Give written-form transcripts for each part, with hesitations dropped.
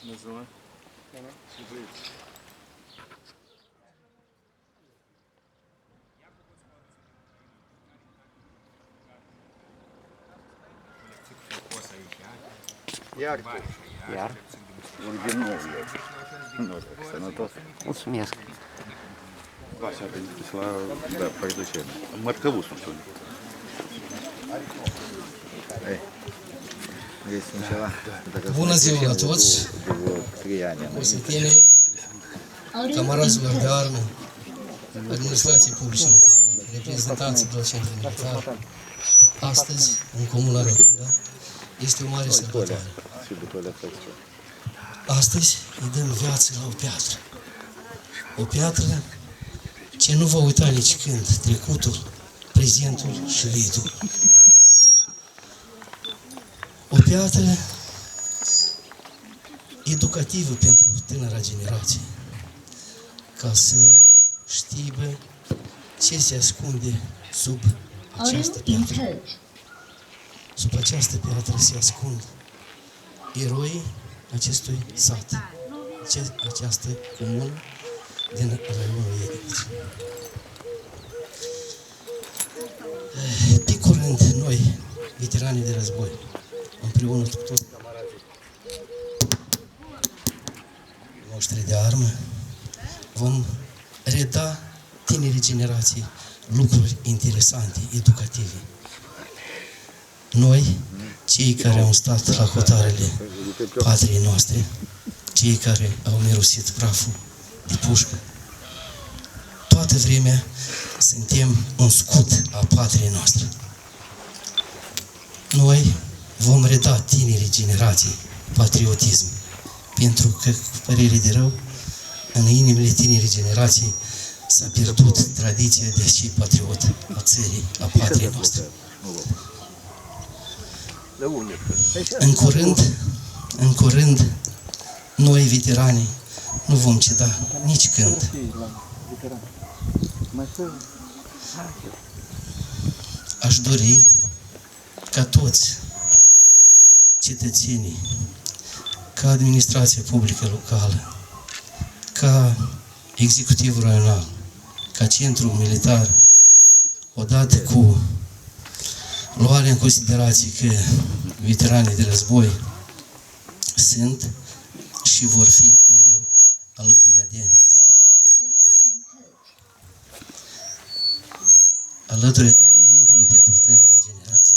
Bună ziua! Ce vrei? Iar? Vorbim nou, nu, sănătos. Mulțumesc. Așa, pentru la păi mărcăvusul sunt. Este ceva. Bună ziua la toți! De vreo 3 ani. Osătenilor, camarazilor de armă, administrației publice locale, reprezentanții de la centrul militar. Astăzi, în Comuna Rotunda, este o mare sărbătoare. Astăzi îi dăm viață la o piatră. O piatră ce nu va uita nici când trecutul, prezentul și viitorul. O piatră educativă pentru tânăra generație, ca să știe ce se ascunde sub această piatră. Sub această piatră se ascund eroii acestui sat, această comună din raionul Iedineț. Pe curând, noi, veteranii de război, împreună cu toți camarazii noștri de armă, vom reda tinerii generații lucruri interesante, educative. Noi, cei care au stat la hotarele patriei noastre, cei care au mirosit praful de pușcă, toată vremea suntem un scut a patriei noastre. Noi vom reda tinerii generații patriotism, pentru că, cu părere de rău, în inimile tinerii generații s-a pierdut tradiția de a fi patriot a țării, a patriei noastre. În curând, noi, veteranii, nu vom ceda nici când. Aș dori ca toți cetățenii, ca administrația publică locală, ca executivul raional, ca centrul militar, odată cu luarea în considerație că veteranii de război sunt și vor fi mereu alături de evenimentele pentru tânăra generație.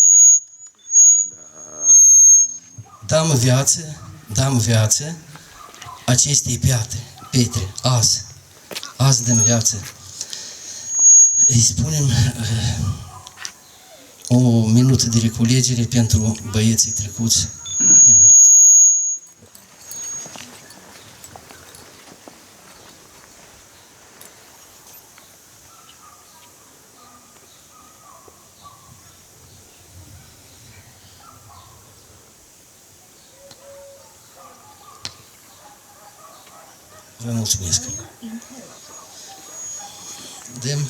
Dăm viață acestei pietre, azi dăm viață. Îi spunem o minută de reculegere pentru băieții trecuți din viață. Vă mulțumesc. Dăm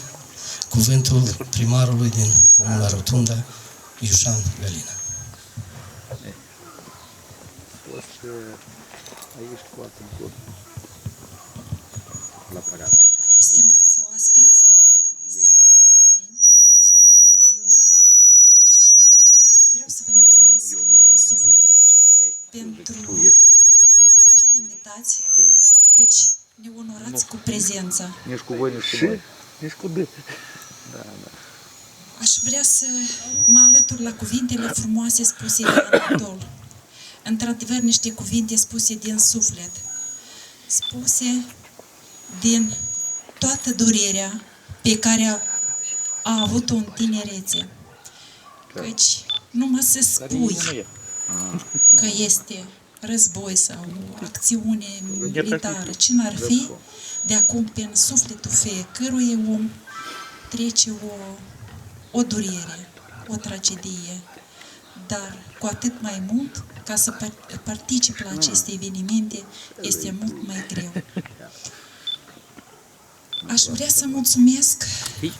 cuvântul primarului din Comuna Rotunda, Iușan Galina. Stimați oaspeți, stimați osăteni, vă spun bună ziua și vreau să vă mulțumesc din suflet pentru cei invitați, căci ne onorați cu prezența. Nici cu voi, nici cu noi. Nici cu dâi. Aș vrea să mă alătur la cuvintele frumoase spuse de Anatol. Într-adevăr, niște cuvinte spuse din suflet, spuse din toată durerea pe care a avut-o în tinerețe. Căci numai să spui că este război sau o acțiune militară, ce n-ar fi, de acum prin sufletul fiecărui om trece o durere, o tragedie, dar cu atât mai mult, ca să particip la aceste evenimente, este mult mai greu. Aș vrea să mulțumesc,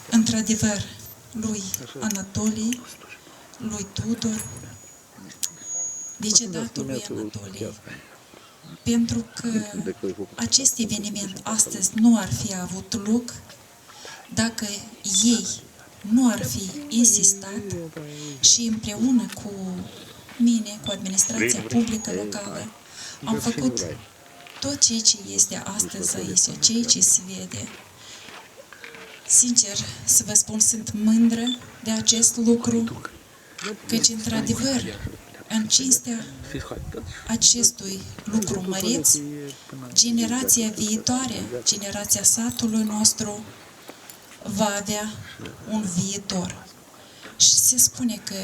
într-adevăr, lui Anatolie, lui Tudor, decedatului Anatolie, pentru că acest eveniment astăzi nu ar fi avut loc dacă ei nu ar fi insistat și împreună cu mine, cu administrația publică locală, am făcut tot ceea ce este astăzi aici, ceea ce se vede. Sincer, să vă spun, sunt mândră de acest lucru, căci, într-adevăr, în cinstea acestui lucru măreț, generația viitoare, generația satului nostru, va avea un viitor. Și se spune că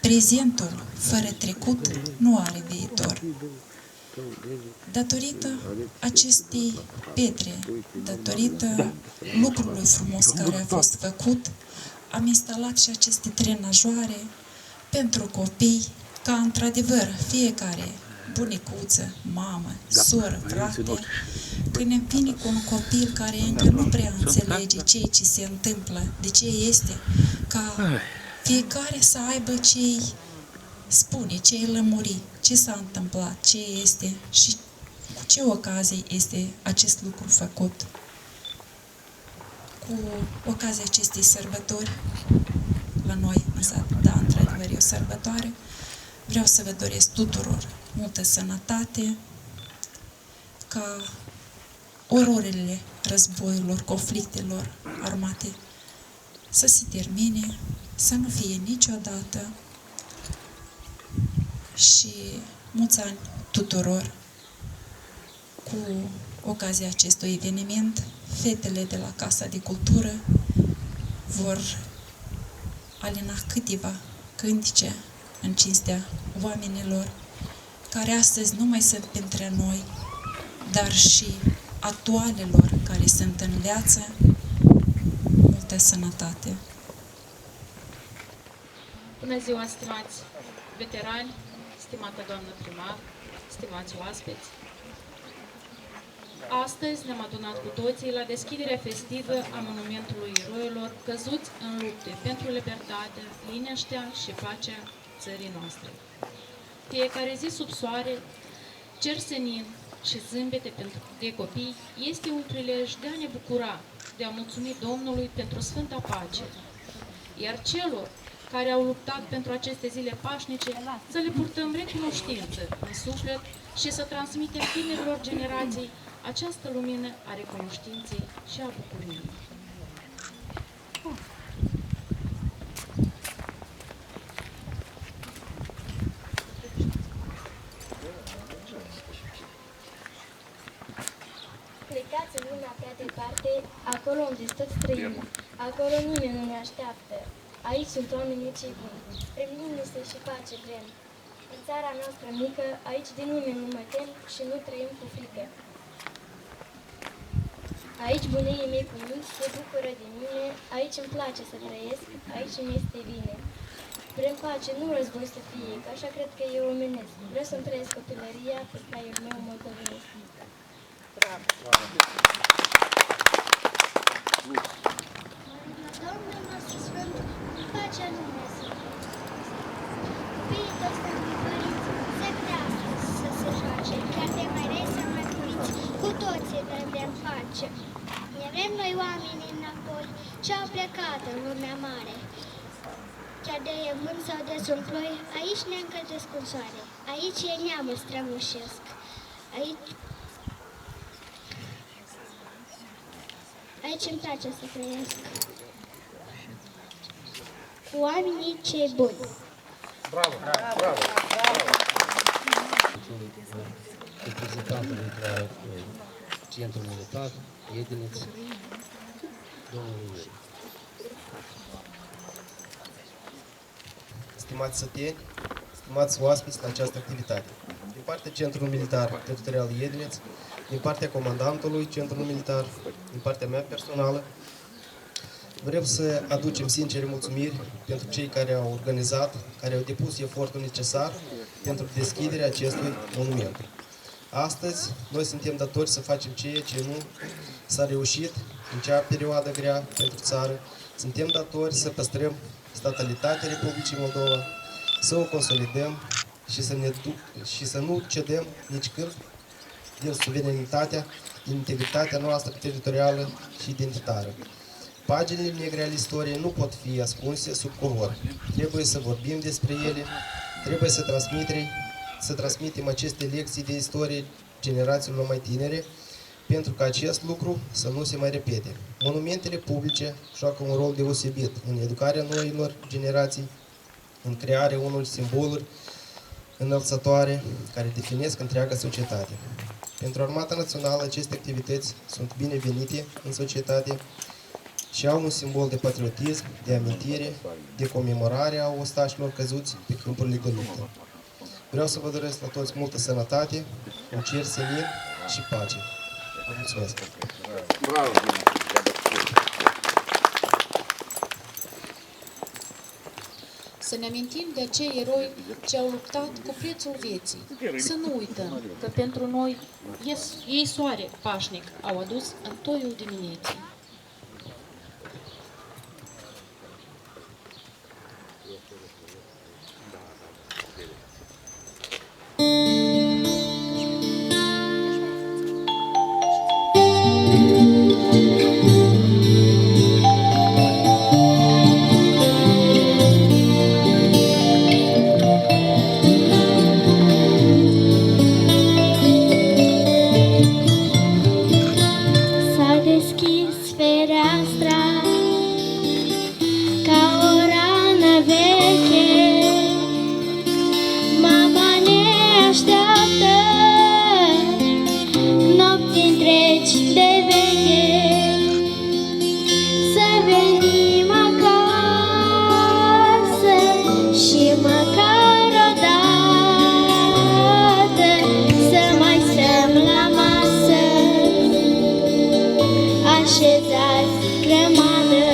prezentul fără trecut nu are viitor. Datorită acestei pietre, datorită lucrului frumos care a fost făcut, am instalat și aceste trenajoare pentru copii, ca într-adevăr fiecare bunicuță, mamă, soră, frate, când îmi vine cu un copil care încă nu prea înțelege ceea ce se întâmplă, de ce este, ca fiecare să aibă ce îi spune, ce îi lămuri, ce s-a întâmplat, ce este și cu ce ocazie este acest lucru făcut. Cu ocazia acestei sărbători, la noi în sat, da, într-adevăr e o sărbătoare, vreau să vă doresc tuturor multă sănătate, ca ororile războiilor, conflictelor armate să se termine, să nu fie niciodată și mulți ani tuturor. Cu ocazia acestui eveniment, fetele de la Casa de Cultură vor alina câteva cântice în cinstea oamenilor care astăzi nu mai sunt printre noi, dar și actualelor care sunt în viață. Multă sănătate! Bună ziua, stimați veterani, stimată doamnă primar, stimați oaspeți! Astăzi ne-am adunat cu toții la deschiderea festivă a monumentului eroilor căzuți în lupte pentru libertate, liniștea și pacea țării noastre. Fiecare zi sub soare, cer senin și zâmbete de copii este un prilej de a ne bucura, de a mulțumi Domnului pentru Sfânta Pace, iar celor care au luptat pentru aceste zile pașnice, să le purtăm recunoștință în suflet și să transmitem tinerilor generații această lumină a recunoștinței și a bucuriei. Plecați în lumea prea departe, acolo unde toți trăim. Acolo nimeni nu ne așteaptă. Aici sunt oamenii cei buni. Spre liniște și pace vrem. În țara noastră mică, aici de nimeni nu mă tem și nu trăim cu frică. Aici bunii mei părinți se bucură de mine, aici îmi place să trăiesc, aici îmi este bine. Vrem pace, nu război să fie, că așa cred că e omenesc. Vreau să-mi trăiesc copilăria pe craiul meu moldovenesc. Domnul nostru Sfânt, pacea în Dumnezeu. Copiii toți părinți se crească să se joace, chiar de mai rei să mai puriți, cu toții vrem pace. Ne vrem noi oamenii înapoi, ce au plecat în lumea mare. Chiar de e vânt sau de sunt ploi, aici ne încălzesc cu soare, aici e neamul strămoșesc, aici îmi place să trăiesc. Cu oamenii cei buni. Bravo, bravo, bravo! Reprezentantului de la Centrul Militar, Iedineț, domnul Iuri. Stimați săteni, stimați oaspeți la această activitate. Din partea Centrului Militar Teritorial Iedineț, din partea comandantului Centrului Militar, din partea mea personală, vrem să aducem sincere mulțumiri pentru cei care au organizat, care au depus efortul necesar pentru deschiderea acestui monument. Astăzi, noi suntem datori să facem ceea ce nu s-a reușit în cea perioadă grea pentru țară. Suntem datori să păstrăm statalitatea Republicii Moldova, să o consolidăm și să nu cedăm nici când din suveranitatea, din integritatea noastră teritorială și identitară. Paginile negre ale istoriei nu pot fi ascunse sub covor. Trebuie să vorbim despre ele, trebuie să transmitem aceste lecții de istorie generațiilor mai tinere, pentru ca acest lucru să nu se mai repete. Monumentele publice joacă un rol deosebit în educarea noilor generații, în crearea unor simboluri înălțătoare care definesc întreaga societate. Pentru Armata Națională, aceste activități sunt binevenite în societate și au un simbol de patriotism, de amintire, de comemorare a ostașilor căzuți pe câmpurile de luptă. Vreau să vă doresc la toți multă sănătate, un cer senin și pace. Vă mulțumesc! Bravo! Să ne amintim de acei eroi ce au luptat cu prețul vieții. Să nu uităm că pentru noi ei soare pașnic au adus în toiul dimineții. S-a deschis fereastra ca o rană veche. Mama ne așteaptă nopți întregi de veche. Să venim acasă și măcar odată să mai stăm la masă, așezați grămadă.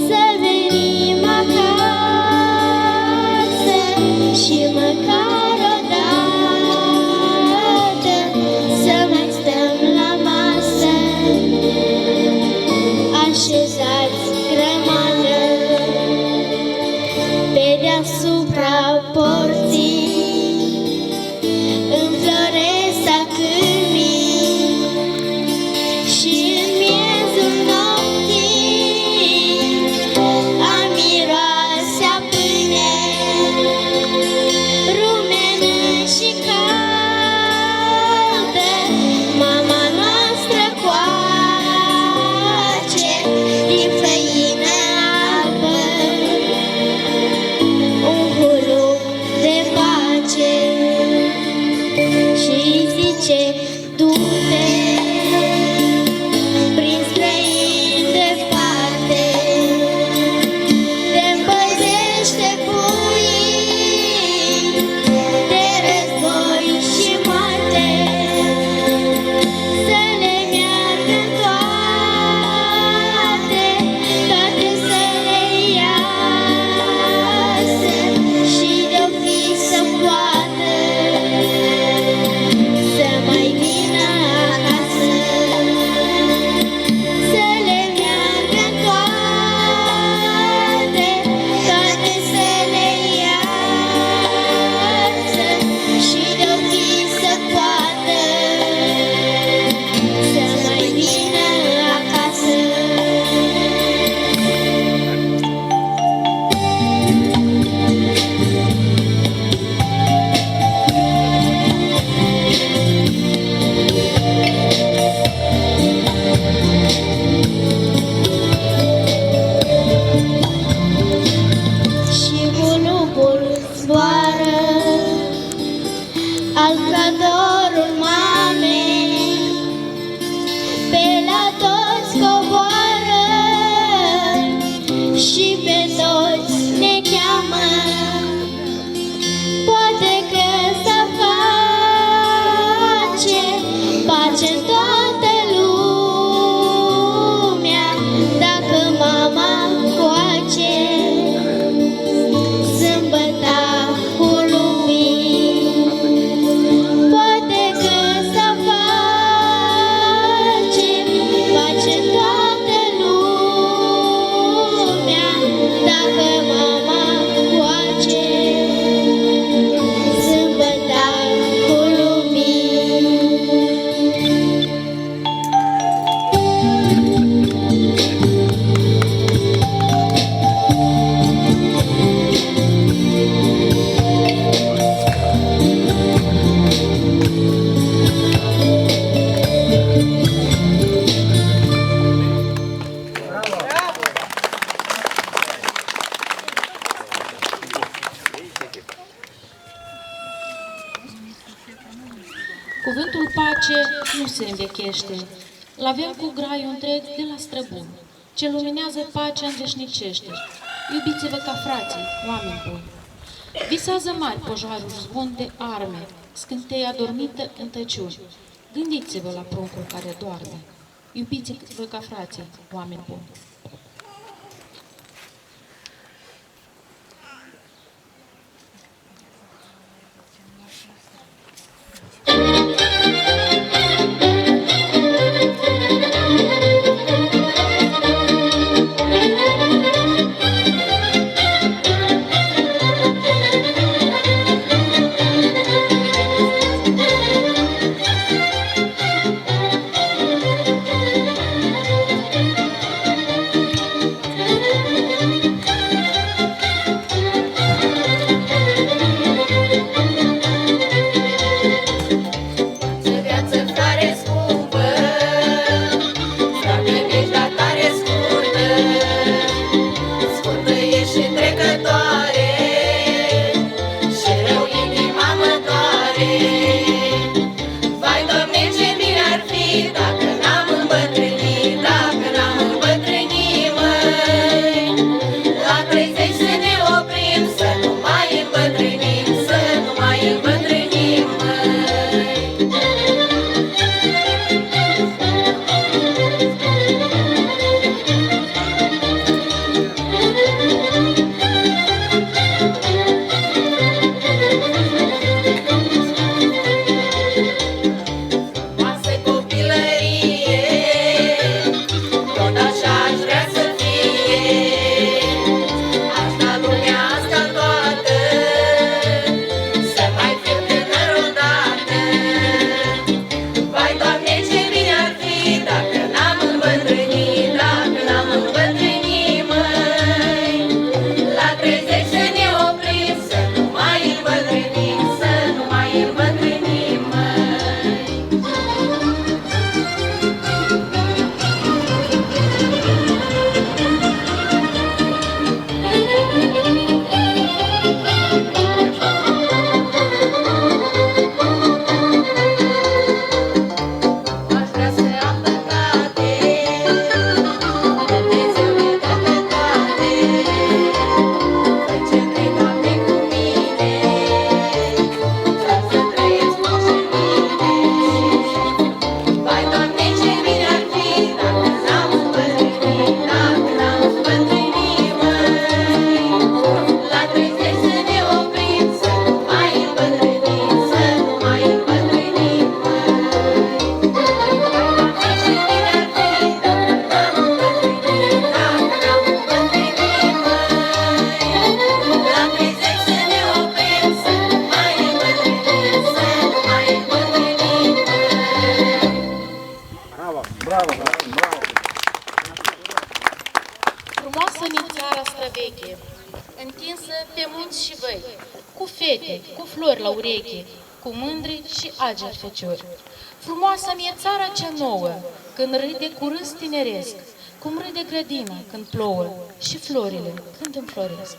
Să venim acasă și măcar odată să mai stăm la masă, așezați grămadă. Pe deasupra porții înfloresc câmpii și în miezul nopții am miroase a pâine, rumenă și caldă. Mama noastră coace din făină albă un huluc de pace și zice: du-te prin străini departe, te împăzește puii de război și moarte. Să le meargă toate, toate să le iasă și de-o fi să poată să mai vină Cuvântul pace nu se învechește. L-avem cu graiul întreg de la străbun, ce luminează pacea înveșnicește. Iubiți-vă ca frații, oameni buni. Visează mari pojarul zvon de arme, scânteie adormită în tăciuni. Gândiți-vă la pruncul care doarme. Iubiți-vă ca frații, oameni buni. Cu mândri și ageri feciori. Frumoasă mi-e țara cea nouă, când râde cu râs tineresc, cum râde grădina când plouă și florile când înfloresc.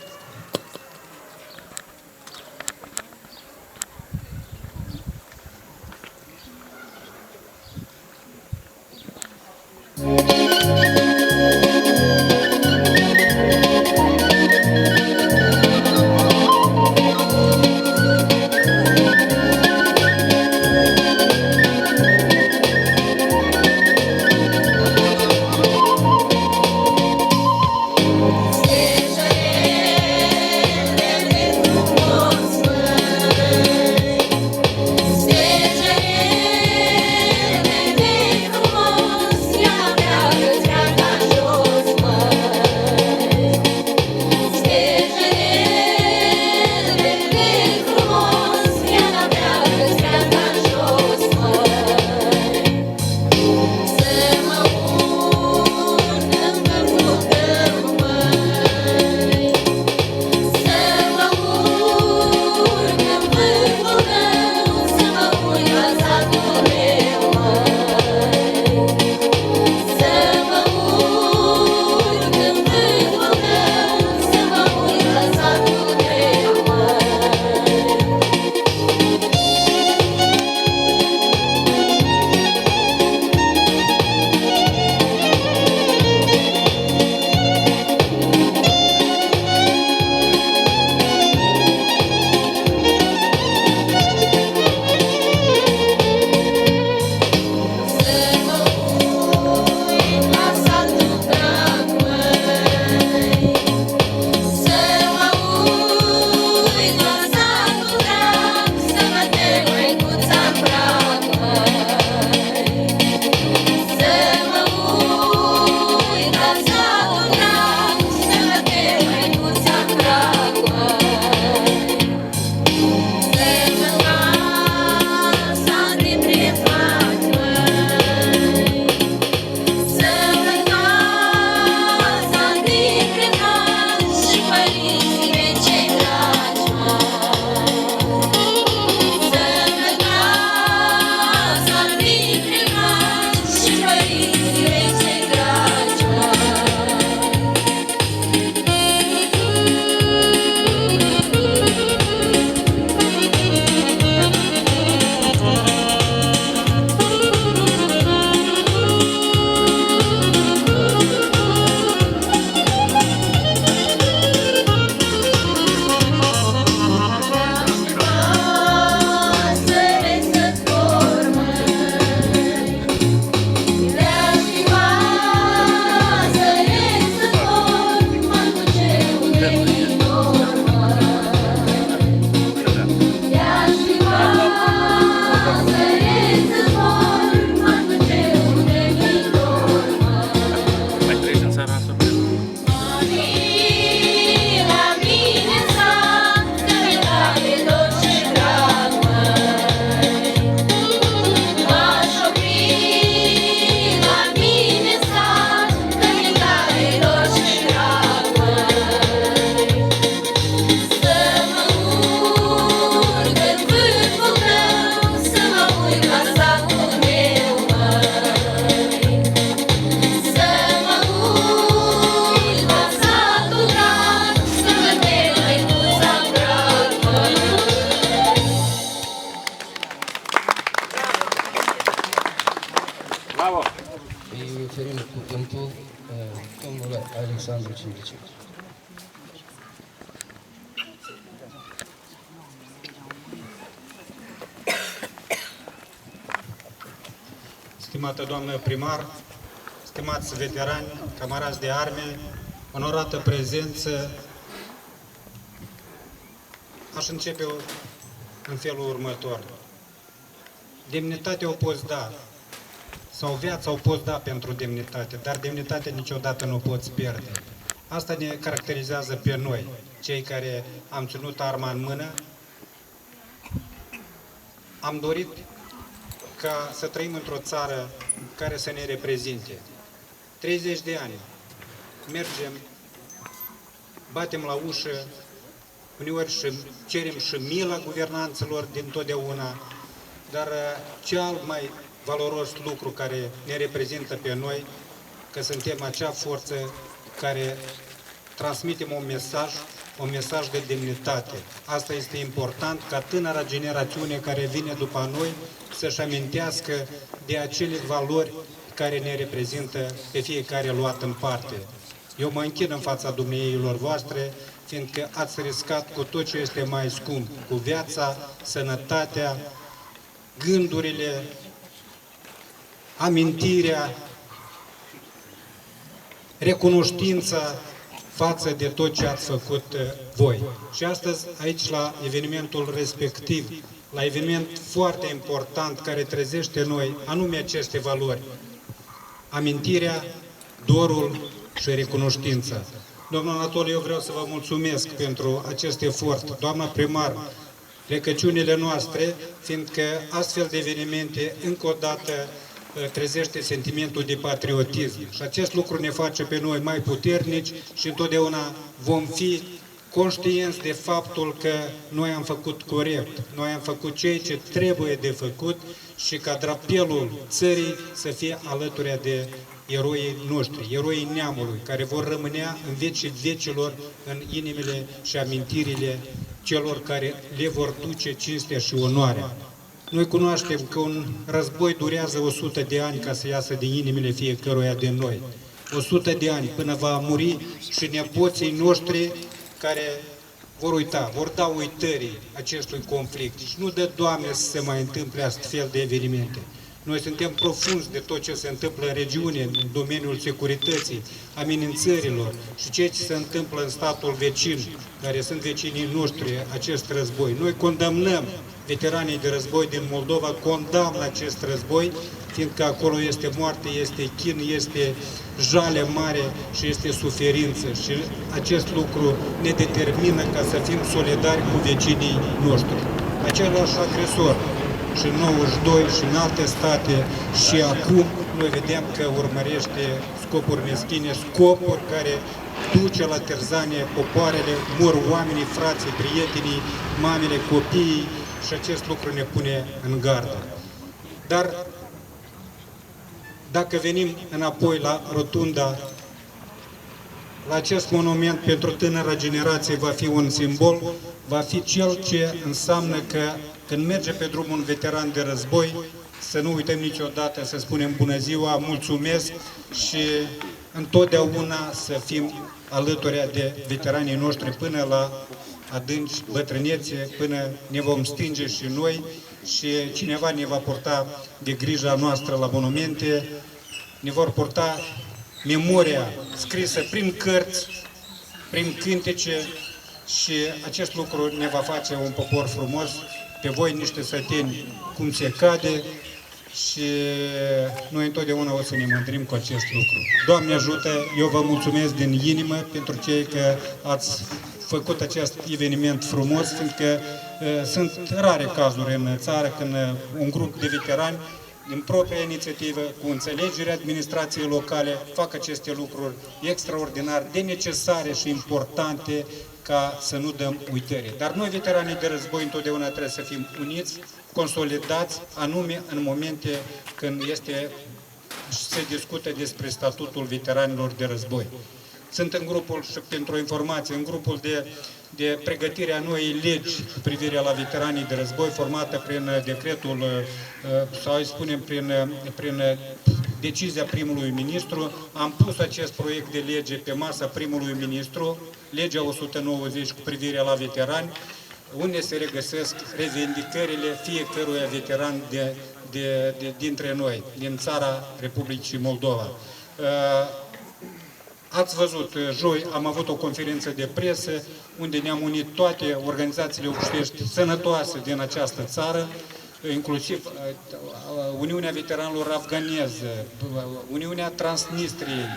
Bravo! Îi oferim cuvântul domnului Alexandru Cindiciu. Stimată doamnă primar, stimați veterani, camarazi de arme, onorată prezență, aș începe în felul următor. Demnitatea o poți da, sau viața o poți da pentru demnitate, dar demnitatea niciodată nu o poți pierde. Asta ne caracterizează pe noi, cei care am ținut arma în mână. Am dorit ca să trăim într-o țară care să ne reprezinte. 30 de ani mergem, batem la ușă, uneori și cerem și mila guvernanților dintotdeauna, dar cel mai valoros lucru care ne reprezintă pe noi, că suntem acea forță care transmitem un mesaj de demnitate. Asta este important ca tânăra generațiune care vine după noi să-și amintească de acele valori care ne reprezintă pe fiecare luat în parte. Eu mă închin în fața dumneiilor voastre, fiindcă ați riscat cu tot ce este mai scump, cu viața, sănătatea, gândurile, amintirea, recunoștința față de tot ce ați făcut voi. Și astăzi, aici, la evenimentul respectiv, la eveniment foarte important care trezește în noi, anume aceste valori, amintirea, dorul și recunoștința. Domnul Anatoliu, eu vreau să vă mulțumesc pentru acest efort. Doamna primar, plecăciunile noastre, fiindcă astfel de evenimente, încă o dată, trezește sentimentul de patriotism. Și acest lucru ne face pe noi mai puternici și întotdeauna vom fi conștienți de faptul că noi am făcut corect, noi am făcut ceea ce trebuie de făcut și ca drapelul țării să fie alături de eroii noștri, eroii neamului, care vor rămâne în vecii vecilor în inimile și amintirile celor care le vor duce cinstea și onoarea. Noi cunoaștem că un război durează 100 de ani ca să iasă din inimile fiecăruia din noi. 100 de ani până va muri și nepoții noștri care vor uita, vor da uitării acestui conflict. Și nu dă, Doamne, să se mai întâmple astfel de evenimente. Noi suntem profunzi de tot ce se întâmplă în regiune, în domeniul securității, amenințărilor și ceea ce se întâmplă în statul vecin, care sunt vecinii noștri, acest război. Noi condamnăm veteranii de război din Moldova, condamnă acest război, fiindcă acolo este moarte, este chin, este jale mare și este suferință. Și acest lucru ne determină ca să fim solidari cu vecinii noștri. Același agresor și în 92 și în alte state și acum noi vedem că urmărește scopuri meschine, scopuri care duce la târzanie popoarele, mor oamenii, frații, prietenii, mamele, copiii și acest lucru ne pune în gardă. Dar dacă venim înapoi la rotunda, la acest monument pentru tânăra generație va fi un simbol, va fi cel ce înseamnă că când merge pe drumul un veteran de război, să nu uităm niciodată să spunem bună ziua, mulțumesc și întotdeauna să fim alături de veteranii noștri până la adânci bătrânețe, până ne vom stinge și noi și cineva ne va purta de grija noastră la monumente, ne vor purta memoria scrisă prin cărți, prin cântece și acest lucru ne va face un popor frumos, pe voi niște săteni cum se cade și noi întotdeauna o să ne mândrim cu acest lucru. Doamne ajută, eu vă mulțumesc din inimă pentru cei că ați făcut acest eveniment frumos, fiindcă sunt rare cazuri în țară când un grup de veterani din propria inițiativă, cu înțelegerea administrației locale, fac aceste lucruri extraordinar de necesare și importante ca să nu dăm uitări. Dar noi, veteranii de război, întotdeauna trebuie să fim uniți, consolidați, anume în momente când se discută despre statutul veteranilor de război. Sunt în grupul, și pentru informație, în grupul de pregătire a noii legi cu privire la veteranii de război, formată prin decretul, sau îi spunem prin decizia primului ministru, am pus acest proiect de lege pe masa primului ministru, legea 190 cu privire la veterani, unde se regăsesc revendicările fiecăruia veteran dintre noi, din țara Republicii Moldova. Ați văzut, joi am avut o conferință de presă unde ne-am unit toate organizațiile obștești sănătoase din această țară, inclusiv Uniunea Veteranilor Afganezi, Uniunea Transnistriei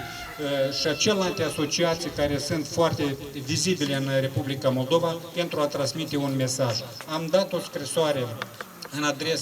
și celelalte asociații care sunt foarte vizibile în Republica Moldova pentru a transmite un mesaj. Am dat o scrisoare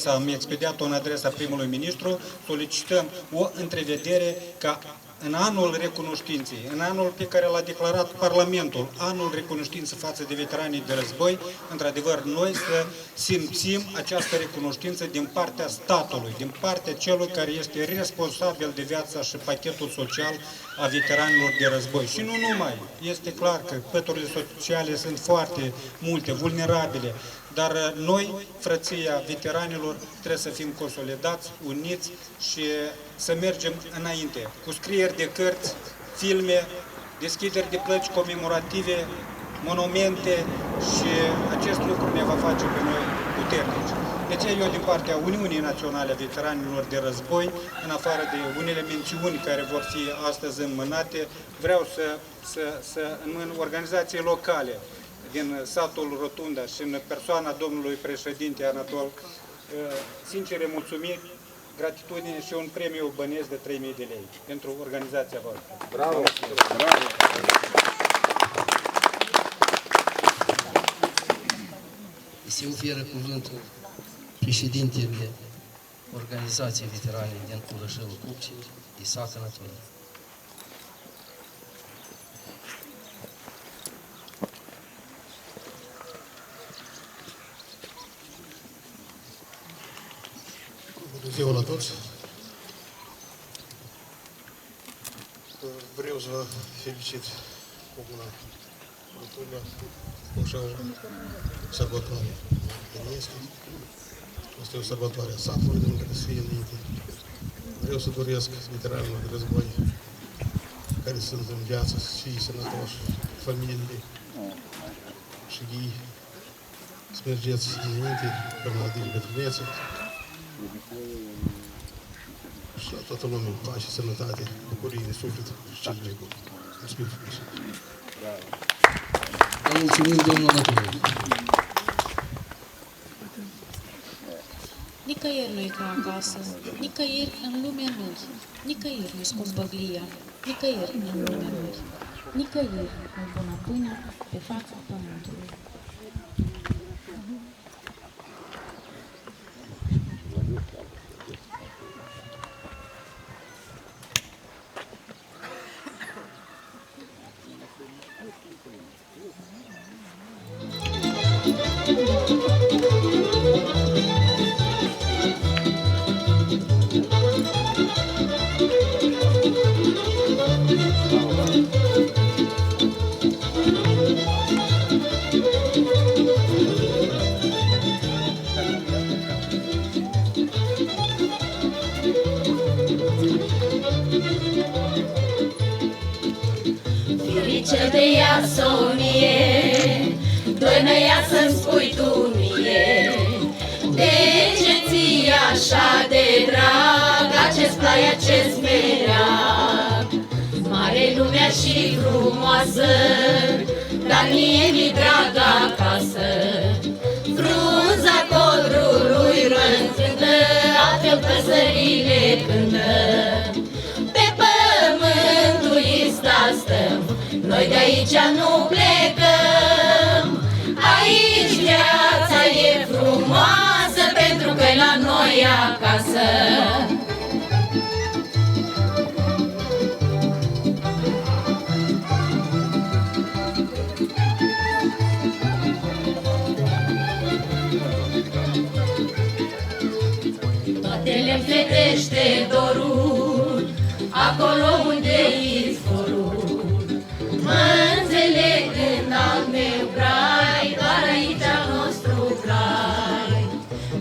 am expediat-o în adresa primului ministru, solicităm o întrevedere ca în anul recunoștinței, în anul pe care l-a declarat Parlamentul, anul recunoștință față de veteranii de război, într-adevăr noi să simțim această recunoștință din partea statului, din partea celui care este responsabil de viața și pachetul social a veteranilor de război. Și nu numai, este clar că păturile sociale sunt foarte multe, vulnerabile, dar noi, frăția veteranilor, trebuie să fim consolidați, uniți și să mergem înainte, cu scrieri de cărți, filme, deschideri de plăci comemorative, monumente și acest lucru ne va face pe noi puternici. Deci eu, din partea Uniunii Naționale a Veteranilor de Război, în afară de unele mențiuni care vor fi astăzi înmânate, vreau în organizații locale, din satul Rotunda și în persoana domnului președinte Anatol, sincere mulțumiri, gratitudine și un premiu bănesc de 3.000 de lei pentru organizația voastră. Bravo! Bravo! Se oferă cuvântul președintele organizației veterane din Culășelul Cupci, Isaac Anatol. Bună ziua la toți! Vreau să vă felicit Comuna Rotunda, așa sărbătoare este. Este o sărbătoare a satului, din care să fie înainte. Vreau să doresc veteranilor de război care sunt în viață să fie sănătoși, familiile și ei să mergeți înainte până la din pentru viață. Și la toată lumea, pace, sănătate, bucurie de suflet și cel mai bun. Mulțumim frumos! Vă mulțumim, domnul Anatol. Nicăieri nu-i ca acasă, nicăieri în lumea nu-i, nicăieri nu-i scos băglia, nicăieri în lumea nu-i, nicăieri nu-i bună pâine pe fața pământului. Firice de ea s-o mie, doină ea să-mi spui tu mie, de ce ți-e așa de drag, acest plai, acest mereag. Mare lumea și frumoasă, dar mie mi drag acasă. Frunza codrului răncântă, altfel păsările cântă. Pe pământul ăsta stăm, noi de aici nu plecăm. Aici viața e frumoasă, pentru că-i la noi acasă. Toate le înfletește dorul, acolo unde-i izvorul. Mă înțeleg în al meu grai, doar aici al nostru grai.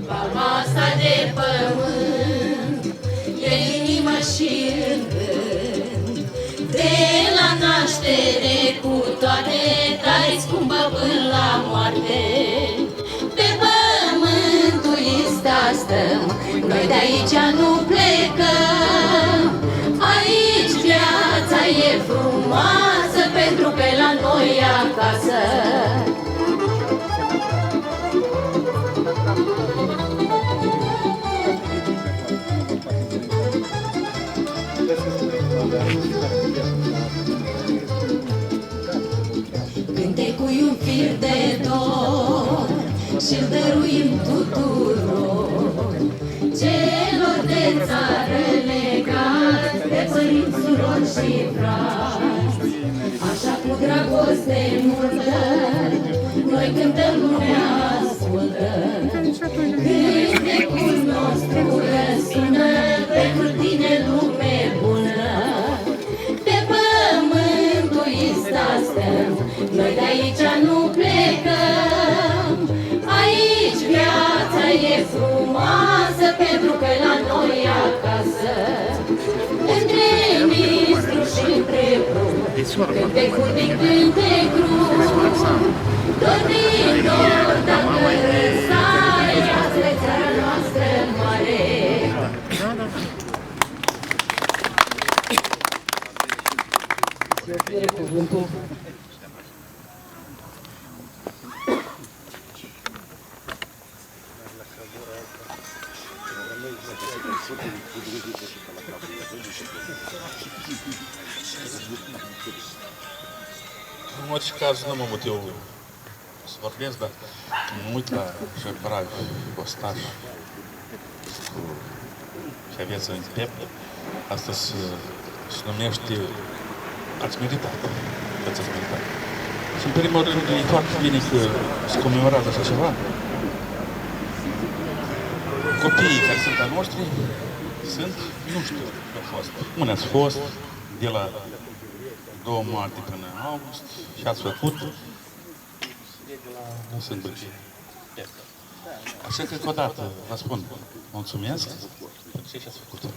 Palma asta de pământ e inimă și mai scumpă până la moarte. Pe pământul ăsta stăm, noi de aici nu plecăm. Aici viața e frumoasă, pentru că la noi e acasă. Cântecul e un fir de dor și-l dăruim tuturor celor de țară legați de părinți, surori și frați. Așa cu dragoste multă noi cântăm, lumea ascultă. Cântecul nostru răsună pentru tine, lume bună. Pe pământul ăsta stăm, noi de aici nu plecăm. Aici viața e frumoasă, pentru că la noi e acasă. Între mistru și între brun, cântecul din cântecul, dormitor dacă răsare, asta e țara noastră mare. Se oferă cuvântul În orice caz, nu am avut eu să vorbesc, dar când mă uit la cei bravi ostași și aveți în piept, asta se numește ați meritat. Ați meritat. Și în primul rând e foarte bine că se comemorează așa ceva. Copiii care sunt a noștri sunt, nu știu, au fost. Unde ați fost, de la 2 martie până august, și ați făcut, nu sunt băși. Așa că, încă o dată, vă spun, mulțumesc pentru ce ați făcut.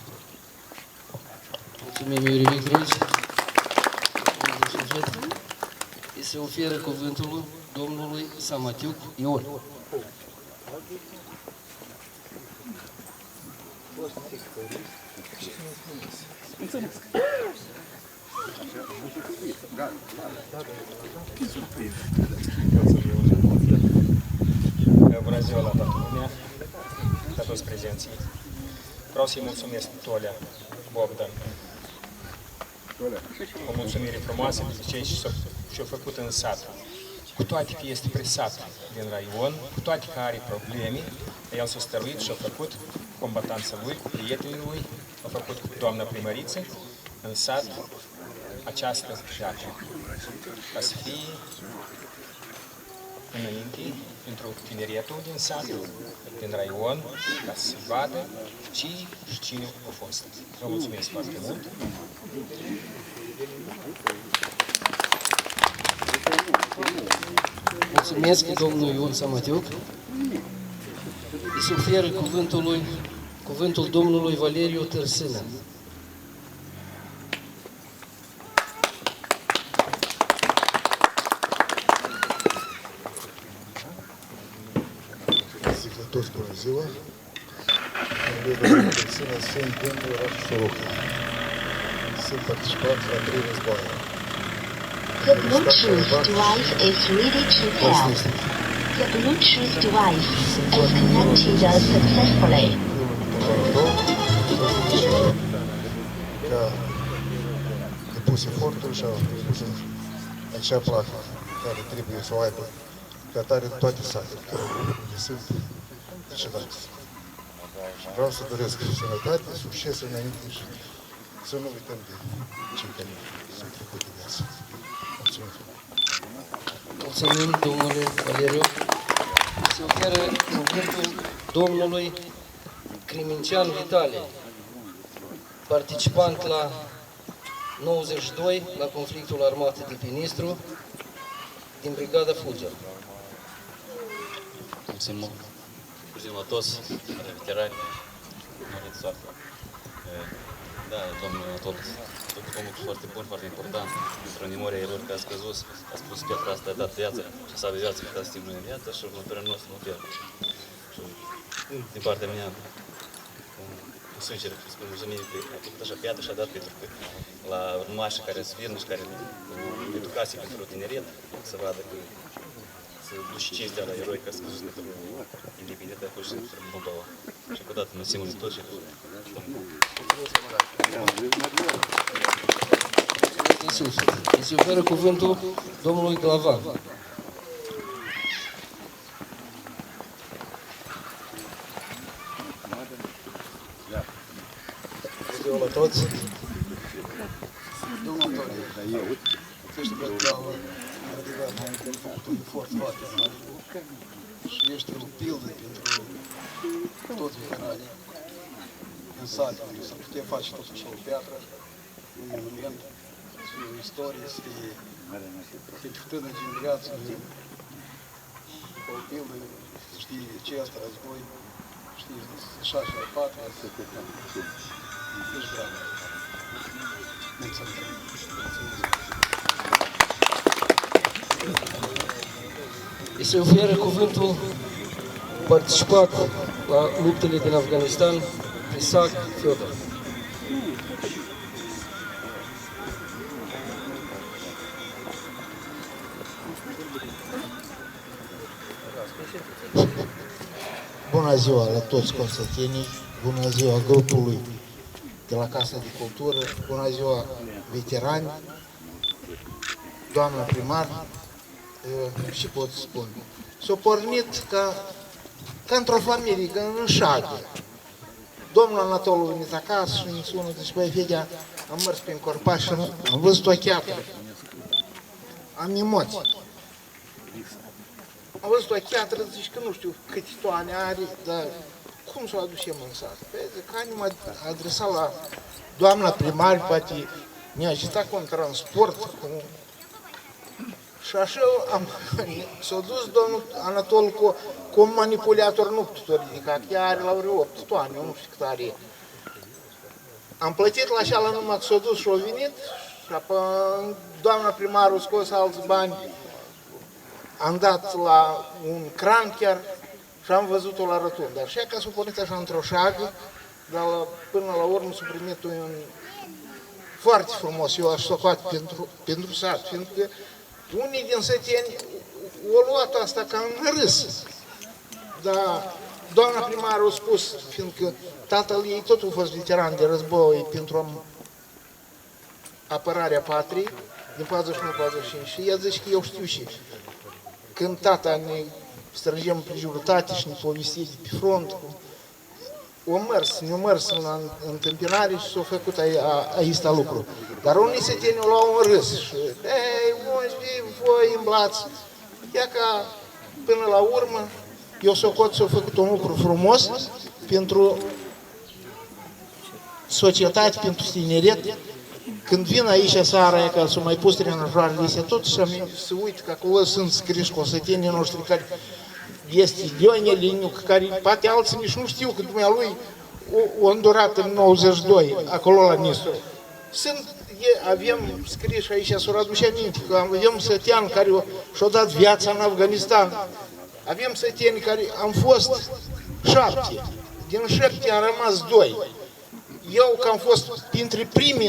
Mulțumim, Iuri Victoruț. Îi se oferă cuvântul domnului Samatiuc Ion. Bună ziua la toată lumea, la toți prezenții. Vreau să-i mulțumesc Tolea Bogdan o mulțumire frumoasă de cei ce-au făcut în sat. Cu toate că este presat din raion, cu toate că are probleme, el s-a stăruit și a făcut combatanța lui, cu prietenii lui, a făcut cu doamna primăriță în sat această dată, ca să fie înainte pentru tineretul din sat, din raion, ca să se vadă cine a fost. Vă mulțumesc foarte mult! Mulțumesc domnul Ion Samatiuc. Îi se oferă cuvântul domnului Valeriu Târsână. Zic la toți bună ziua. Domnul Târsână sunt din orașul Soroca. Sunt participat la 3 războaie. The Bluetooth device is ready to pair. The Bluetooth device is connected successfully. Că depus efortul și a pus în acea placă care trebuie să o aibă ca tare toate satele care sunt decedați. Și vreau să doresc sănătate, succes înainte și să nu uităm de cei care sunt trecut de viață. Mulțumesc! Mulțumim, domnule Valeriu. Se oferă cuvântul domnului Crimincean Vitale, participant la 92 la conflictul armat de pe Nistru, din brigada Fulger. Mulțumim la toți, veterani, Da, domnul Anatol, a făcut un lucru foarte bun, foarte important. Pentru memoria eror că a scăzut, a spus că asta a dat viață și să avea viață, că asta în viață și următoarea noastră nu pierd. Și din partea mea, sincer, spun mulțumire că a făcut așa piatră și a dat pentru că la urmașii care sunt virni și care au educație pentru tineret, să vadă că să duci cinstea la eroi că a scăzut pentru independența și pentru Moldova. Și încă o dată, mulțumim de tot și cu Îi se oferă cuvântul domnului Glavan. Bună ziua la toți! Domnul Antonie, să știi că adevărat am făcut un efort foarte mare și ești o pildă pentru toți veteranii în sate, unde să putem face totuși o piatră, un monument, o istorie, să fie pentru tânăr generație, o pildă, să știi ce asta război, știi, așa și la patria, ești bravo. Mulțumesc! Îi se oferă cuvântul participat la luptele din Afganistan, Isaac Fiodor. Bună ziua la toți constantinii, bună ziua grupului de la Casa de Cultură, bună ziua veterani, doamna primar, și pot spune. S-a pornit ca într-o familie, ca în șagă. Domnul Anatol a venit acasă și îmi sună, zice, băi, Fedea, am mers prin Corpaș și am văzut o cheatră. Am emoții. Am văzut o cheatră, zici că nu știu câte toane are, dar cum să o aducem în sat? Păi, că m-a adresat la doamna primar, poate ne-a ajutat cu un transport, și așa s-a dus domnul Anatol cu un manipulator, nu putea ridica, chiar are la vreo 8 toane, nu știu cât are. Am plătit la așa la numai că s-a dus și a venit, și apoi doamna primar a scos alți bani, am dat la un cran chiar și am văzut-o la rotundă. Așa că s-a pornit așa într-o șagă, dar până la urmă s-a primit un foarte frumos, eu aș socoate pentru sat, fiindcă unii din săteni au luat asta ca în râs. Dar doamna primar a spus, fiindcă tatăl ei tot a fost veteran de război pentru apărarea patriei, din 41-45, și ea zice că eu știu și când tata ne strângem prejurătate și ne povesti de pe front, ne-a mers în întâmpinare și s-a făcut aici lucru. Dar unii săteni o luau în râs și, ei, voi îmblați. Ia ca până la urmă, eu socot s-a făcut un lucru frumos pentru societate, pentru tineret. Când vin aici seara, că s-au mai pus trenajoarele, se tot să uit că acolo sunt scriși cu sătenii noștri care este Ionel Liniuc, care poate alții nici nu știu că dumnealui o îndurat în 92, acolo la Nistru. Avem scris aici, să o aduce aminte, că avem săteani care și-au dat viața în Afganistan. Avem săteni care am fost 7, din 7 am rămas 2. Eu, că am fost printre primii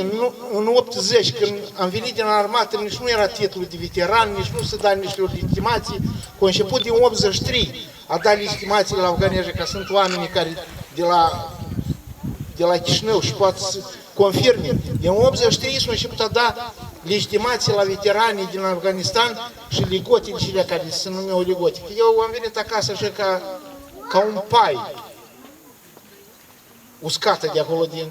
în 80, când am venit din armată, nici nu era titlul de veteran, nici nu se da niște legitimații. Cu început din 83 a dat legitimațiile la afganezi, că sunt oameni care de la Chișinău și poate să confirme. În 83 s-a început a da legitimații la veteranii din Afganistan și ligotele cele care se numeau ligote. Eu am venit acasă așa ca un pai uscată de acolo, de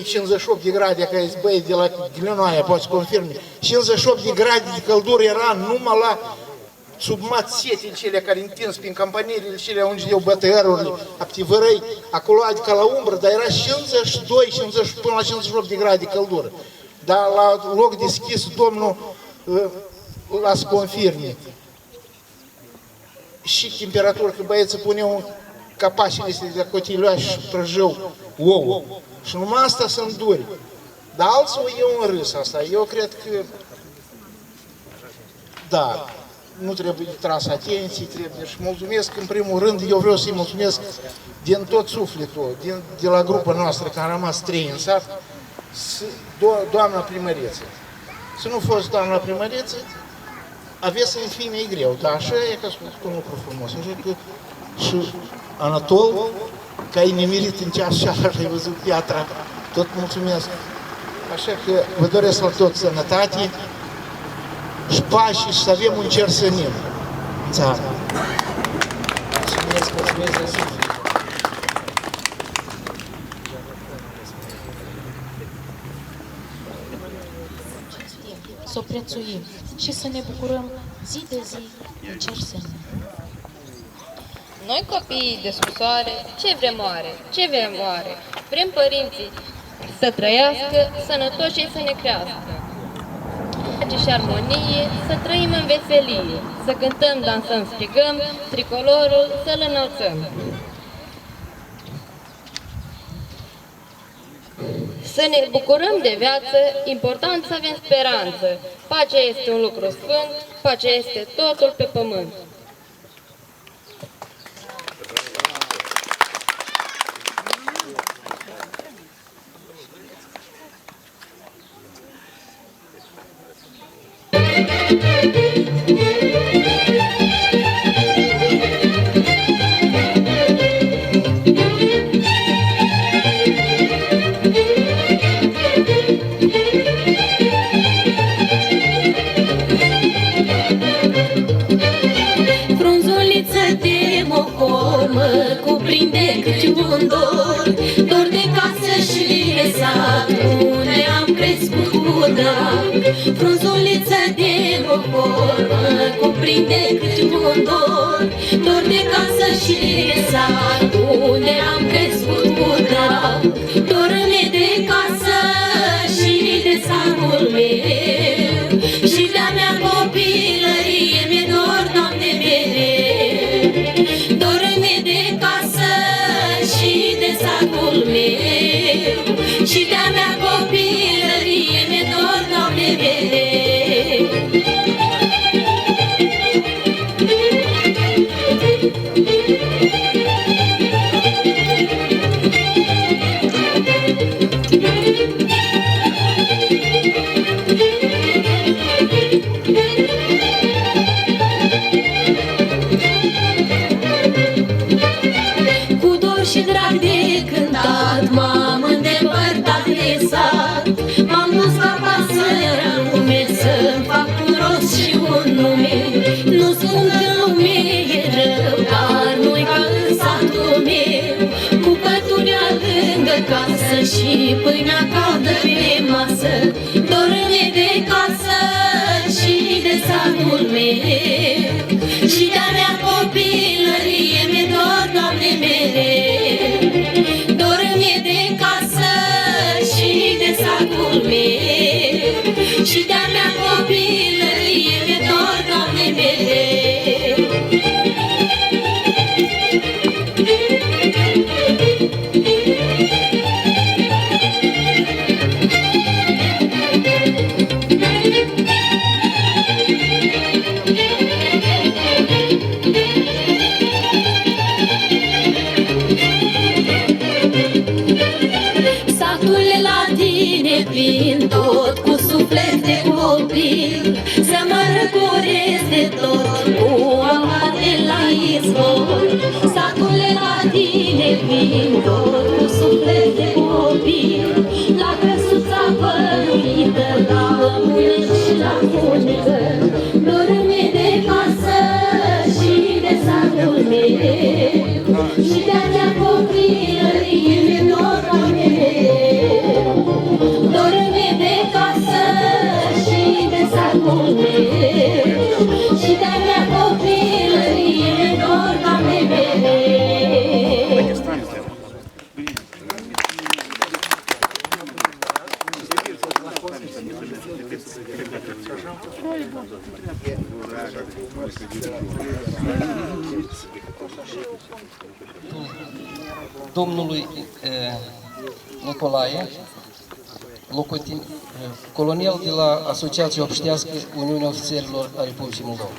58 de grade, ca ești băieți de la Ghlinoaia, poate să confirme. 58 de grade de căldură era numai la sub setele cele care întins prin campaniile cele unde eu bătăiarurile, aptivărăi, acolo adică la umbră, dar era 52, 50, până la 58 de grade de căldură. Dar la loc deschis, domnul las confirme. Și temperatură, că băieții puneau capașile este de cotiloaș și prăjău, ouă. Și numai asta se înduri. Dar alții o iau în râs asta. Eu cred că, da, nu trebuie tras atenții, trebuie. Și mulțumesc, în primul rând, eu vreau să-i mulțumesc din tot sufletul, de la grupa noastră, care am rămas 3 în sat, doamna primăriță. Să nu fost doamna primăriță, aveți să-mi fie mai greu, dar așa e că spus un lucru frumos. Așa că și Anatol, că ai nemerit în ceas și așa, ai văzut piatra, tot mulțumesc. Așa că vă doresc la tot sănătate și pace și să avem un cer sănin în țară. Mulțumesc, mulțumesc de suflet. Să o prețuim și să ne bucurăm zi de zi în cer senin. Noi copiii de sub soare, ce vrem oare, ce vrem oare? Vrem părinții să trăiască, sănătoși și să ne crească. Pace și armonie, să trăim în veselie, să cântăm, dansăm, strigăm, tricolorul să-l înălțăm. Să ne bucurăm de viață, important să avem speranță. Pacea este un lucru sfânt, pacea este totul pe pământ. Cuprinde cât un dor, dor de casă și de sat, unde am crescut cu drag. Frunzuliță de mocor, mă cuprinde cât un dor, dor de casă și de sat, unde am crescut cu drag. Dor-mi de casă și de satul meu, și de-a mea copilărie mi-e dor, Doamne, mereu. Dor-mi de casă și de satul meu, și de-a mea copilărie mi-e dor, Doamne, mereu. Și drag de cântat, m-am îndepărtat de sat, m-am dus acasă la lume să-mi fac un rost și un nume. Nu sunt în lume, e rău, dar nu-i ca în satul meu, cu păturea lângă casă și pâinea caldă pe masă. Dor-mi de casă și de satul meu, și de-a mea copilărie mi-e dor, Doamne, mereu. Dor-mi de casă și de satul meu, și de-a mea copilărie mi-e dor, Doamne, mereu. Vin tot cu suflet de copil, să mă răcoresc de tot cu apa de la izvor. Satule, la tine vin tot cu suflet de copil, la căsuța păruită, la mână și la funecă. Dor-mi de casă și de satul meu, și de-a mea copilărie mi-e dor, Doamne, mereu. Dor-mi de casă și de satul meu, și de-a mea copilărie mi-e dor, Doamne, mereu. Domnului Nicolae, colonel de la Asociația Obștească Uniunea Ofițerilor a Republicii Moldova.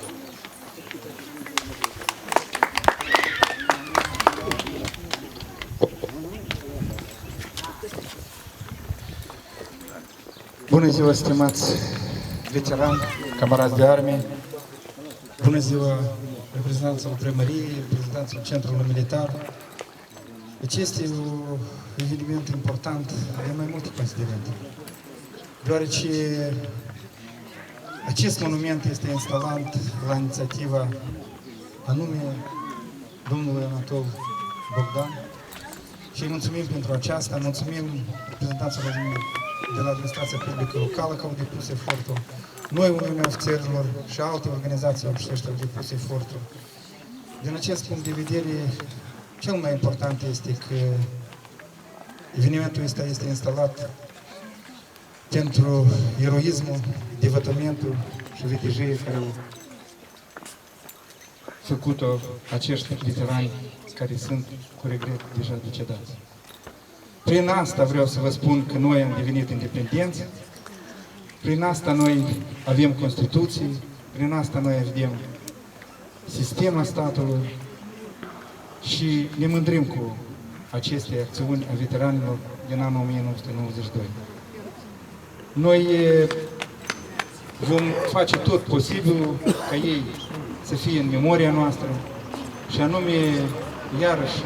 Bună ziua, stimați veterani, camarazi de armie, bună ziua, reprezentanții primăriei, reprezentanții centrului militar. Deci este un eveniment important de mai multe considerente, deoarece acest monument este instalat la inițiativa anume domnului Anatol Bogdan și îi mulțumim pentru aceasta, mulțumim reprezentanților de la administrația publică locală că au depus efortul, noi, Uniunea Ofițerilor și alte organizații obștești au depus efortul. Din acest punct de vedere, cel mai important este că evenimentul ăsta este instalat pentru eroismul, devotamentul și vitejie care au făcut-o acești veterani care sunt cu regret deja decedați. Prin asta vreau să vă spun că noi am devenit independenți, prin asta noi avem Constituții, prin asta noi avem sistemul statului și ne mândrim cu aceste acțiuni a veteranilor din anul 1992. Noi vom face tot posibilul ca ei să fie în memoria noastră și anume, iarăși,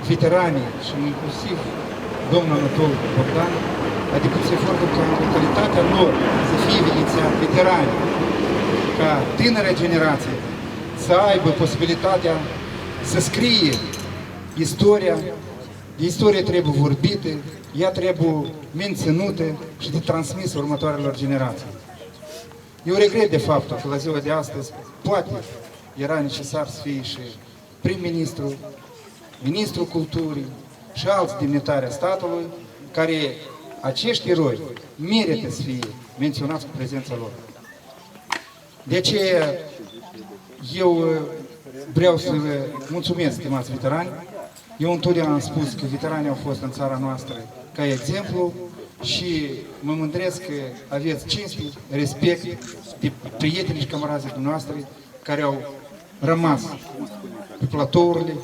veteranii și inclusiv domnul Anatol Bogdan a depus efortul ca în localitatea lor să fie evidențiat veterani, ca tânăra generație să aibă posibilitatea să scrie istoria. Istoria trebuie vorbită, ea trebuie menținută și de transmis următoarelor generații. Eu regret de faptul că la ziua de astăzi poate era necesar să fie și prim-ministru, ministrul culturii și alți demnitari ai statului, care acești eroi merită să fie menționați cu prezența lor. De aceea eu vreau să vă mulțumesc, stimați veterani. Eu întotdeauna am spus că veteranii au fost în țara noastră ca exemplu și mă mândresc că aveți cinste, respect de prietenii și camarazii dumneavoastră care au rămas pe platourile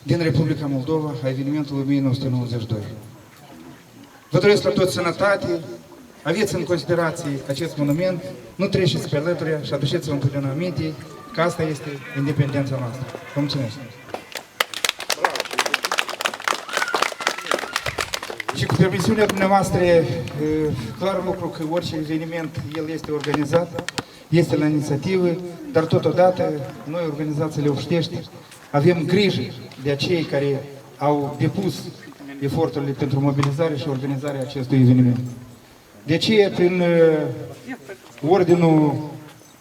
din Republica Moldova a evenimentului 1992. Vă doresc la toți sănătate, aveți în considerație acest monument, nu treceți pe alături și aduceți-vă întotdeauna aminte că asta este independența noastră. Vă mulțumesc! Și cu permisiunea dumneavoastră, clar lucru că orice eveniment, el este organizat, este la inițiativă, dar totodată noi, organizațiile obștești, avem grijă de acei care au depus eforturile pentru mobilizare și organizarea acestui eveniment. De aceea, prin ordinul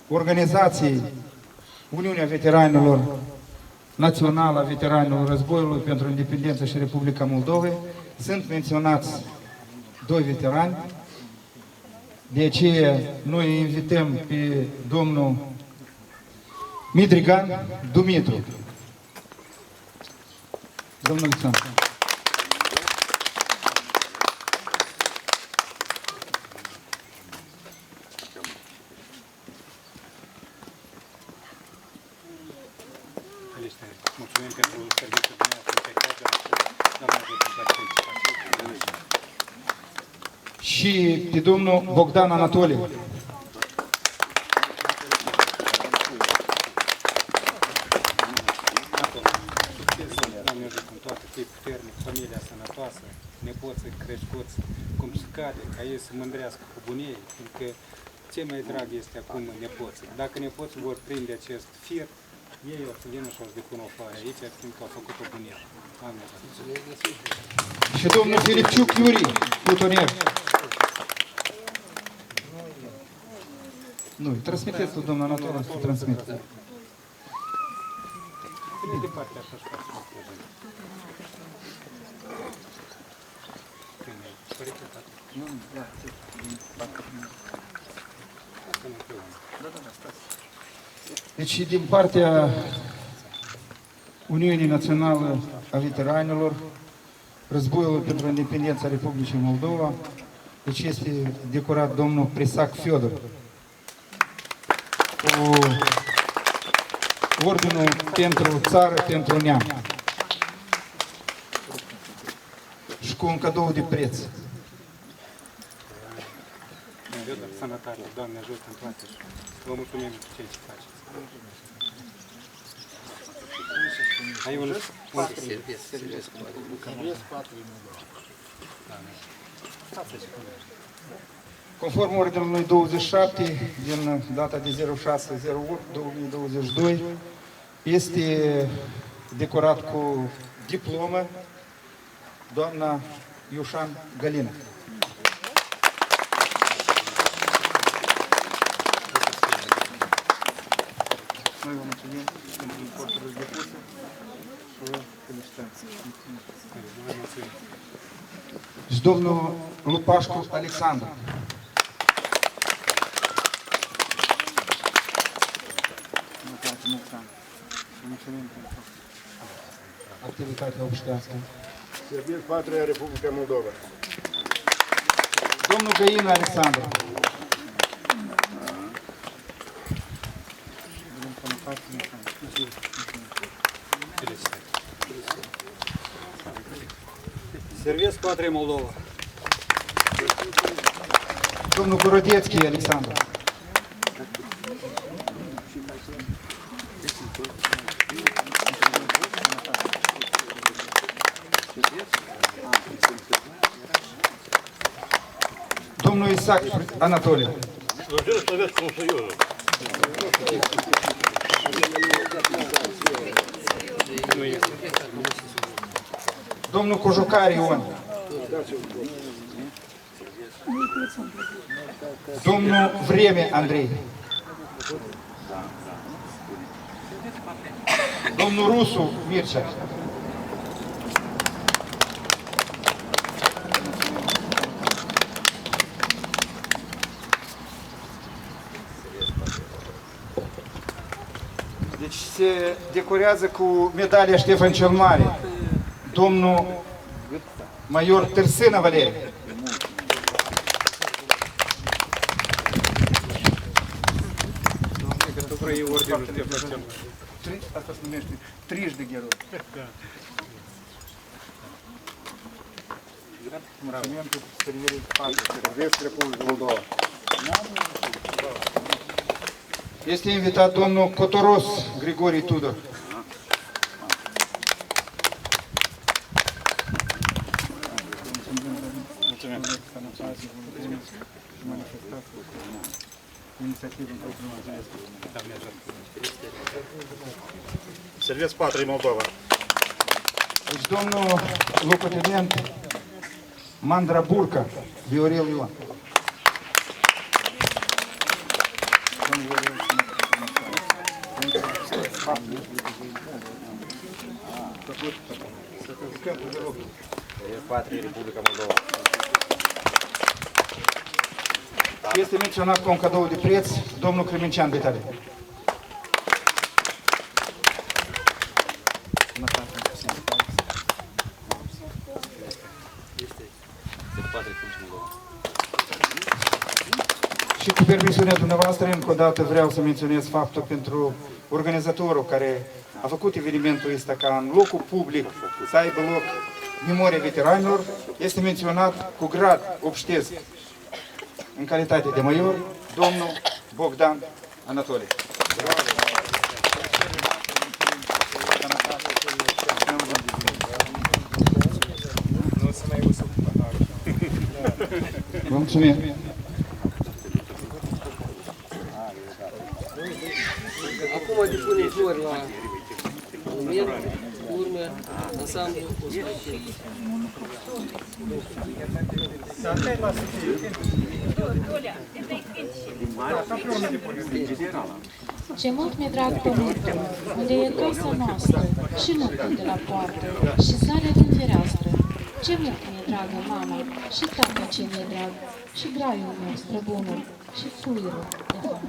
organizației Uniunea Veteranilor Națională a Veteranilor Războiului pentru Independență și Republica Moldova, sunt menționați doi veterani. De aceea, noi invităm pe domnul Midrigan Dumitru. Domnul Alexandru. Mulțumim pentru serviciul dumneavoastră impecabil, doamna deputat. Și pe domnul Bogdan Anatole. Doamne ajută în toate, fii puternic, familia sănătoasă, nepoții crescuți, cum se cade, ca ei să mândrească cu bunii, pentru că ce mai drag este acum nepoții. Dacă nepoții vor prinde acest fir, ei o să vină și o să depună o floare aici, fiindcă au făcut o bunie. Amin. Și domnul Filipciuc Iuri, plutonier. Nu, transmiteți lui domnul Anatol, să transmit. Ține de partea așa și faci. Deci, din partea Uniunii Naționale a Veteranilor, Războiul pentru Independența Republicii Moldova, deci este decorat domnul Prisac Fiodor cu ordinul pentru țară, pentru neam și cu un cadou de preț. Sănătate, Doamne ajută în toate și vă mulțumim pentru ceea ce faceți. Ai un Conform ordinului 27 din data de 06/08/2022, este decorat cu diplomă doamna Iușan Galina. Noi vă mulțumim pentru eforturile depuse și vă felicităm. Și domnul Lupașcu Alexandru. Mulțumim pentru activitatea obștească. Serviciul Patria Republica Moldova. Domnul Găină Alexandru. Serviciul Patria Moldova. Domnul Gorodețchi Alexandru. Domnul Isaac Anatoliu. Служил Советскому Союзу. Domnul Cojucar Ion. Domnul Vreme Andrei. Domnul Rusu Mircea. Deci se decorează cu medalia Ștefan cel Mare domnul major Târsână Valerie. Asta se numește triș de gheroi. Mulțumim pentru servirii Serviciul Republica Moldova. Este invitat domnul Cotoros Grigori Tudor. Mulțumim. Serviciul Patria Moldova. Deci domnul locotenent Mandra Burca, Viorel Ioan. Patria Republica Moldova. Este menționat cu un cadou de preț domnul Cremencean Betale. Și cu permisiunea dumneavoastră, încă o dată vreau să menționez faptul pentru organizatorul care a făcut evenimentul ăsta ca în locul public să aibă loc memoria veteranilor, este menționat cu grad obștesc în calitate de major, domnul Bogdan Anatolie. Vă mulțumim. Acum depunem flori la moment, urmă, ansamblu, o să Ce mult mi-e drag pământul, unde e casa noastră, și noptul de la poartă, și zarea din fereastră. Ce mult mi-e dragă mama, și tata ce mi-e drag, și graiul meu străbunul, și fluierul de har.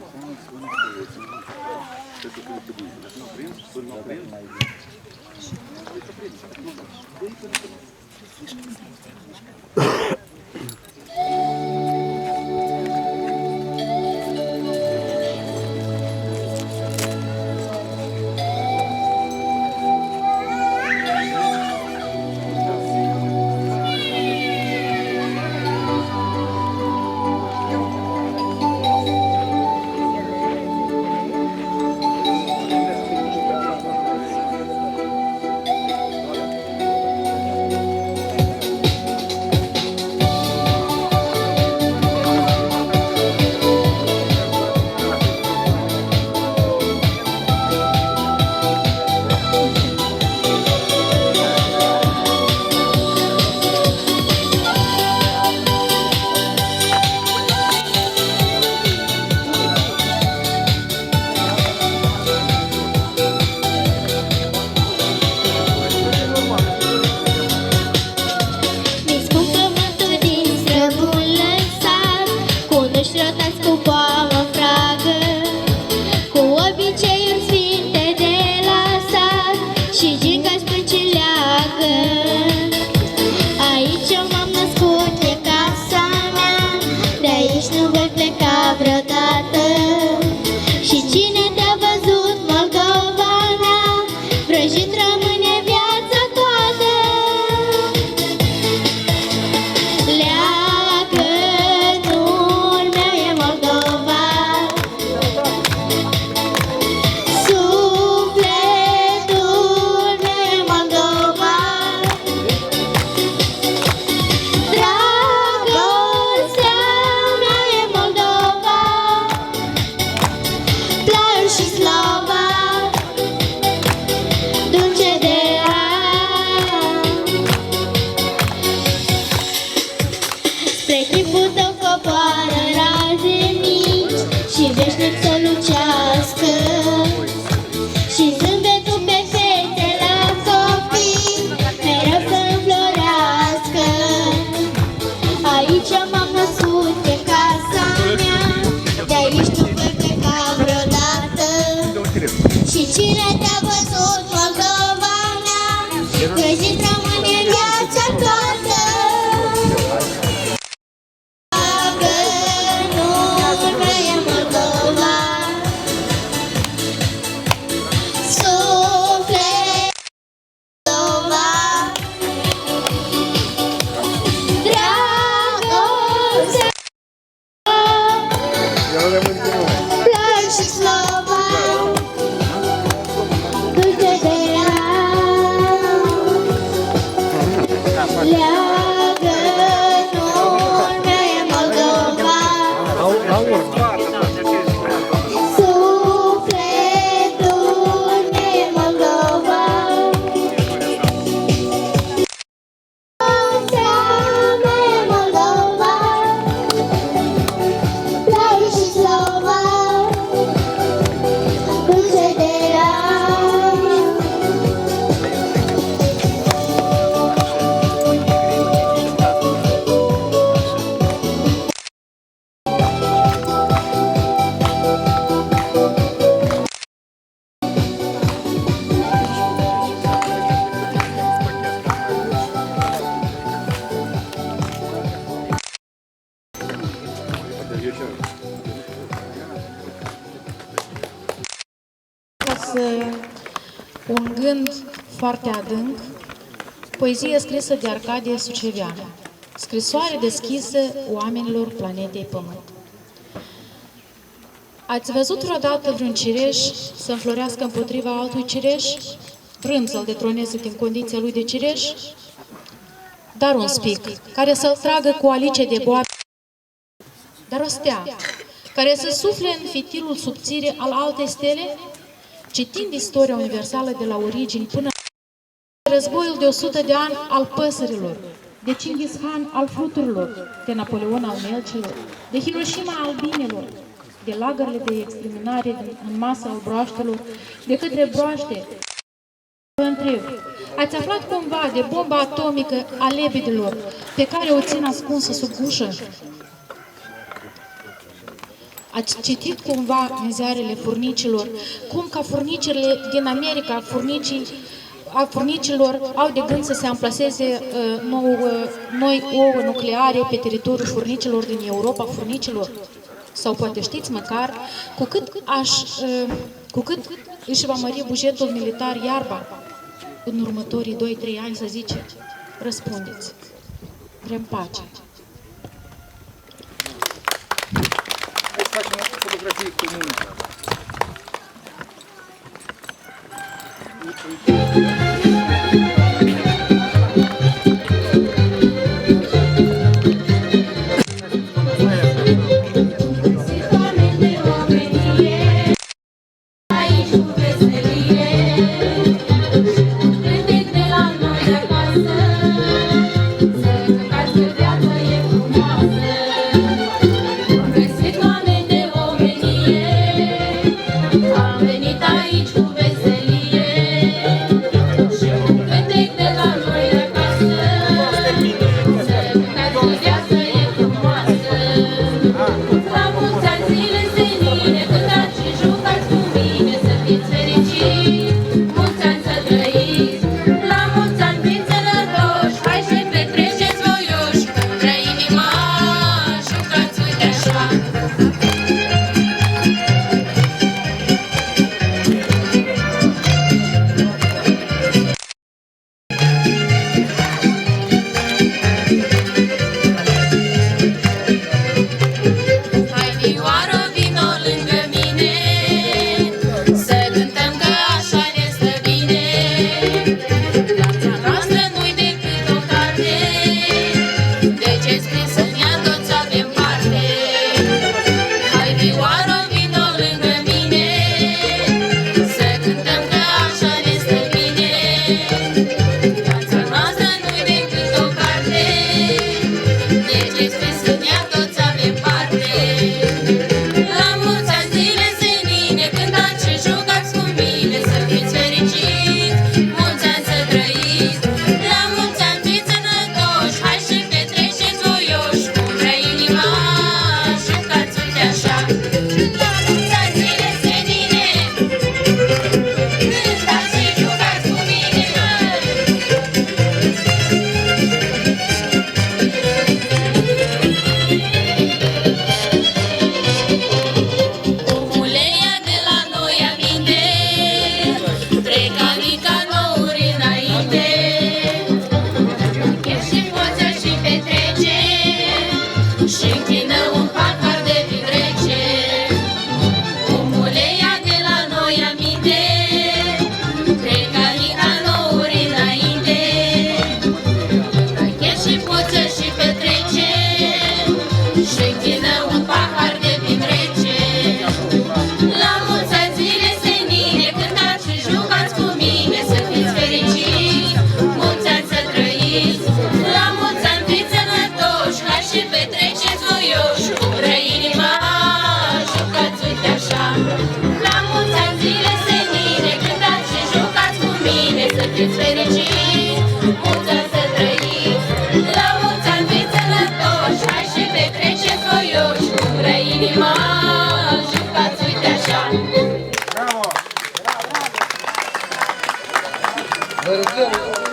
Un gând foarte adânc, poezie scrisă de Arcadie Suceveanu, scrisoare deschisă oamenilor planetei Pământ. Ați văzut vreodată vreun cireș să înflorească împotriva altui cireș, vrând să-l detroneze din condiția lui de cireș? Dar un spic care să-l tragă cu alice de boabe, dar o stea care să sufle în fitilul subțire al altei stele? Citind istoria universală de la origini până la războiul de 100 de ani al păsărilor, de Chinghis Khan al fluturilor, de Napoleon al melcilor, de Hiroshima al binelor, de lagările de exterminare în masă al broaștelor, de către broaște, vă întreb, Ați aflat cumva de bomba atomică a lebedelor pe care o țin ascunsă sub ușă? Ați citit cumva în ziarele furnicilor cum ca furnicile din America, furnicilor au de gând să se amplaseze noi ouă nucleare pe teritoriul furnicilor din Europa, furnicilor? Sau poate știți măcar cu cât își va mări bugetul militar iarba în următorii 2-3 ani, să zice? Răspundeți. Vrem pace. Hai să facem o fotografie comună.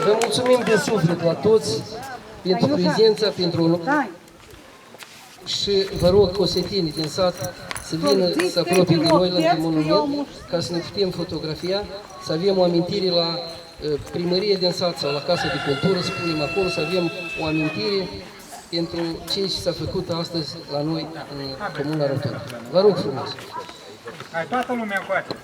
Vă mulțumim de suflet la toți pentru prezența, pentru și vă rog cosetinii din sat să vină să apropie de noi la monument ca să ne putem fotografia, să avem o amintire la primărie din sat sau la Casa de Cultură, spunem acolo, să avem o amintire pentru ceea ce s-a făcut astăzi la noi în Comuna Rotundă. Vă rog frumos! Hai, toată lumea încoace!